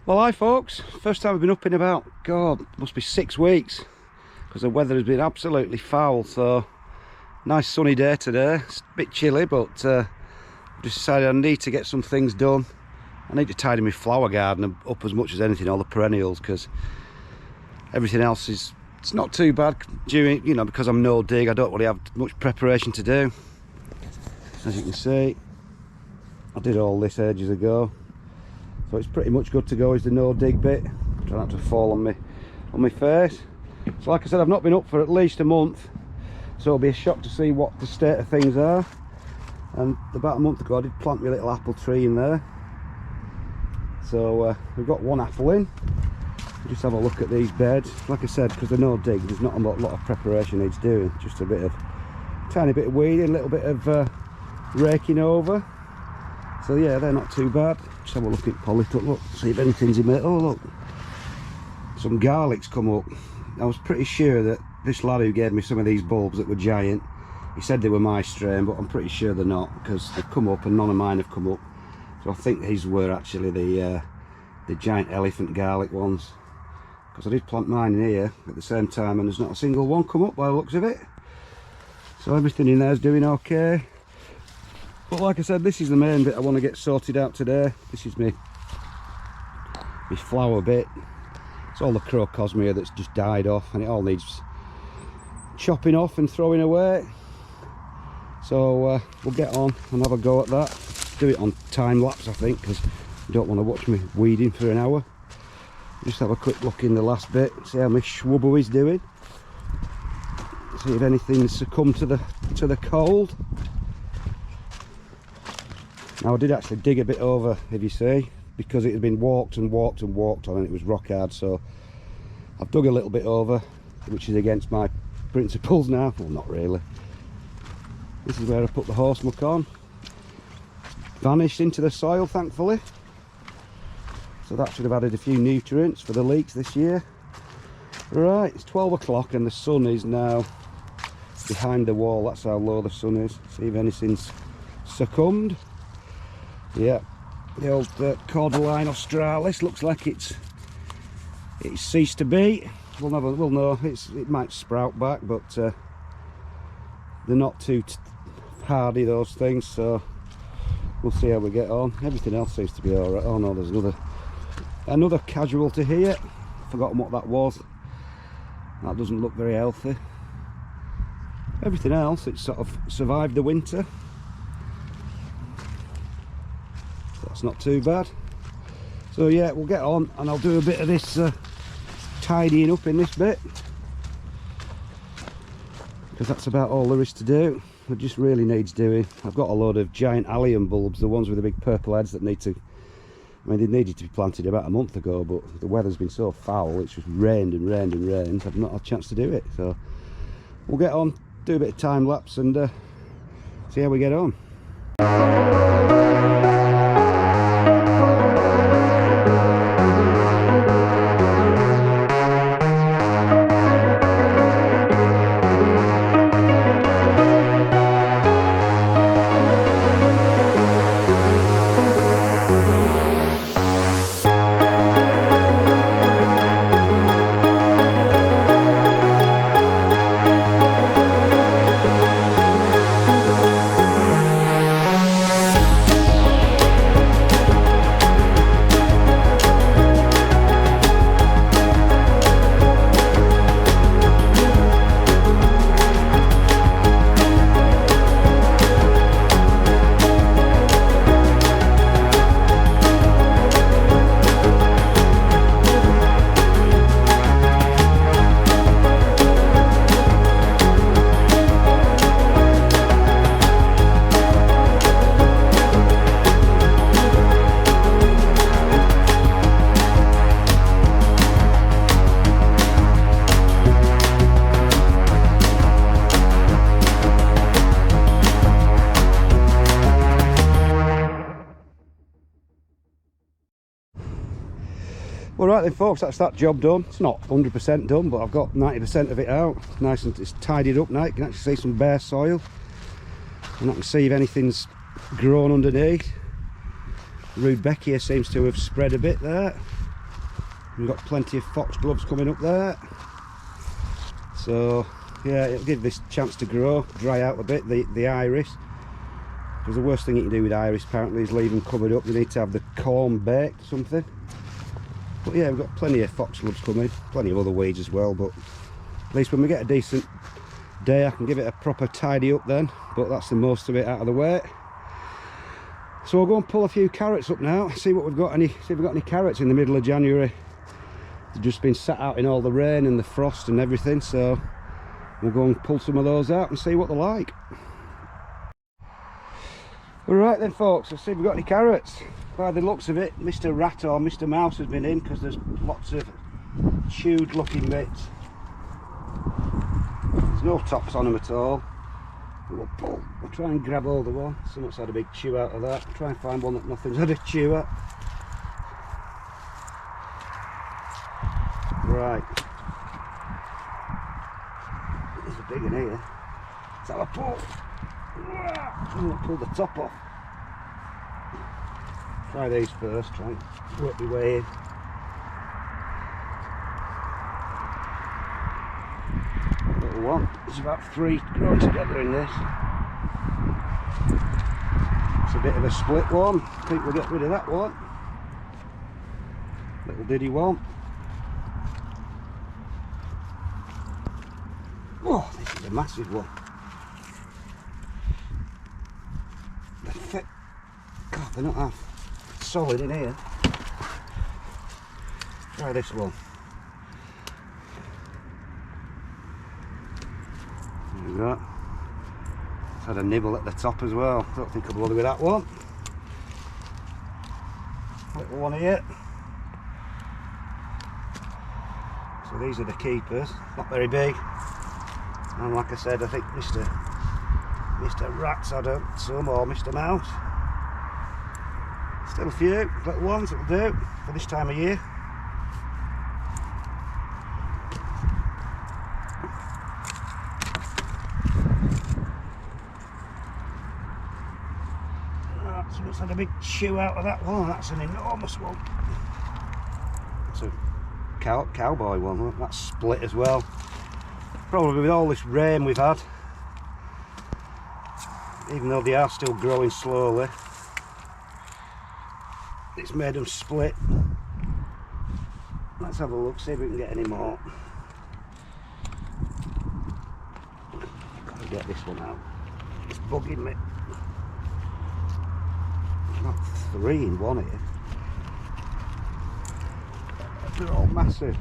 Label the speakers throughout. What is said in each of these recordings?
Speaker 1: Well, hi folks, first time I've been up in about, God, must be 6 weeks, because the weather has been absolutely foul. So nice sunny day today. It's a bit chilly, but just decided I need to get some things done. I need to tidy my flower garden up as much as anything, all the perennials, because everything else it's not too bad during, you know, because I'm no dig. I don't really have much preparation to do. As you can see, I did all this ages ago. So it's pretty much good to go, is the no dig bit. Try not to fall on my face. So like I said, I've not been up for at least a month, so it'll be a shock to see what the state of things are. And about a month ago I did plant my little apple tree in there. So we've got one apple in. We'll just have a look at these beds. Like I said, because they're no dig, there's not a lot of preparation needs doing. Just a bit of, tiny bit of weeding, a little bit of raking over. So yeah, they're not too bad. Just have a look at polytuck, look, see if anything's in there. Oh look, some garlic's come up. I was pretty sure that this lad who gave me some of these bulbs that were giant, he said they were my strain, but I'm pretty sure they're not, because they've come up and none of mine have come up. So I think these were actually the giant elephant garlic ones, because I did plant mine in here at the same time and there's not a single one come up by the looks of it. So everything in there is doing okay. But like I said, this is the main bit I want to get sorted out today. This is my flower bit. It's all the crocosmia that's just died off, and it all needs chopping off and throwing away. So we'll get on and have a go at that. Do it on time lapse, I think, because you don't want to watch me weeding for an hour. Just have a quick look in the last bit, see how my swubbo is doing. See if anything's succumbed to the cold. Now I did actually dig a bit over, if you see, because it had been walked and walked and walked on and it was rock hard, so I've dug a little bit over, which is against my principles now. Well, not really. This is where I put the horse muck on. Vanished into the soil, thankfully. So that should have added a few nutrients for the leeks this year. Right, it's 12 o'clock and the sun is now behind the wall. That's how low the sun is. See if anything's succumbed. Yeah, the old Cordyline australis looks like it's ceased to be. We'll know. It might sprout back, but they're not too hardy, those things. So we'll see how we get on. Everything else seems to be all right. Oh no, there's another casualty here. Forgotten what that was. That doesn't look very healthy. Everything else, it's sort of survived the winter. That's not too bad. So yeah, we'll get on and I'll do a bit of this tidying up in this bit, because that's about all there is to do. It just really needs doing. I've got a load of giant allium bulbs, the ones with the big purple heads, that need to, I mean, they needed to be planted about a month ago, but the weather's been so foul, it's just rained and rained and rained, I've not had a chance to do it. So we'll get on, do a bit of time lapse and see how we get on. Well, right then folks, that's that job done. It's not 100% done, but I've got 90% of it out. Nice and it's tidied up now. You can actually see some bare soil, and I can see if anything's grown underneath. Rudbeckia seems to have spread a bit there. We've got plenty of foxgloves coming up there. So yeah, it'll give this a chance to grow, dry out a bit, the iris. Because the worst thing you can do with iris apparently is leave them covered up. You need to have the corn baked or something. But yeah, we've got plenty of foxgloves coming, plenty of other weeds as well, but at least when we get a decent day I can give it a proper tidy up then. But that's the most of it out of the way. So we'll go and pull a few carrots up now, see what we've got, see if we've got any carrots in the middle of January. They've just been sat out in all the rain and the frost and everything, so we'll go and pull some of those out and see what they're like. Alright then folks, let's see if we've got any carrots. By the looks of it, Mr. Rat or Mr. Mouse has been in, because there's lots of chewed looking bits. There's no tops on them at all. We'll pull. We'll try and grab hold of one. Someone's had a big chew out of that. We'll try and find one that nothing's had a chew at. Right. There's a big one here. Let's have a pull. I'm going to pull the top off. Try these first, try and work my way in. Little one. There's about 3 growing together in this. It's a bit of a split one. I think we'll get rid of that one. Little diddy one. Oh, this is a massive one. They're thick. God, they're not half solid in here. Try this one. There we go. It's had a nibble at the top as well. Don't think I'll bother with that one. Little one here. So these are the keepers. Not very big. And like I said, I think Mr. Rat's had some, or Mr. Mouse. Still a few little ones that will do for this time of year. Someone's had a big chew out of that one. That's an enormous one. It's a cowboy one. Look, that's split as well. Probably with all this rain we've had, even though they are still growing slowly, it's made them split. Let's have a look, see if we can get any more. Gotta get this one out. It's bugging me. I've got 3 in one here. They're all massive.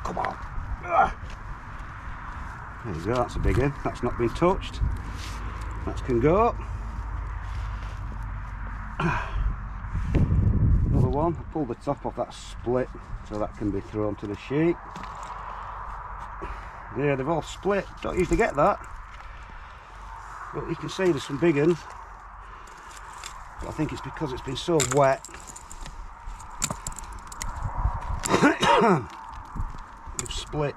Speaker 1: Come on. There you go, that's a big one. That's not been touched. That can go. Another one. I pulled the top off that split so that can be thrown to the sheep. Yeah, they've all split. Don't usually get that. But you can see there's some big ones. But I think it's because it's been so wet. They've split.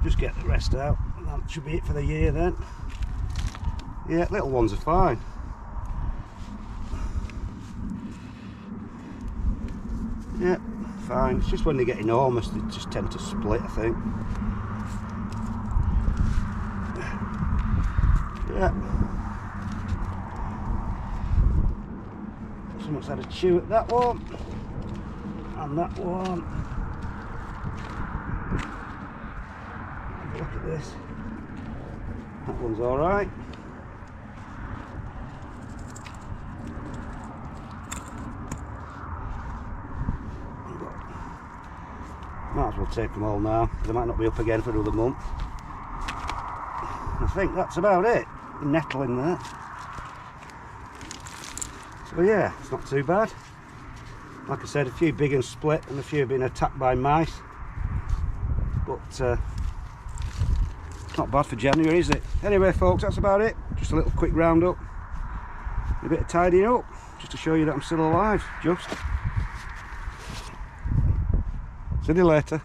Speaker 1: Just get the rest out, and that should be it for the year then. Yeah, little ones are fine. Yeah, fine. It's just when they get enormous they just tend to split, I think. Yeah. Someone's had a chew at that one. And that one. Look at this. That one's alright. Might as well take them all now, because they might not be up again for another month. I think that's about it. Nettle in there. So yeah, it's not too bad. Like I said, a few big and split, and a few have been attacked by mice. But not bad for January, is it? Anyway folks, that's about it. Just a little quick roundup, a bit of tidying up, just to show you that I'm still alive. Just see you later.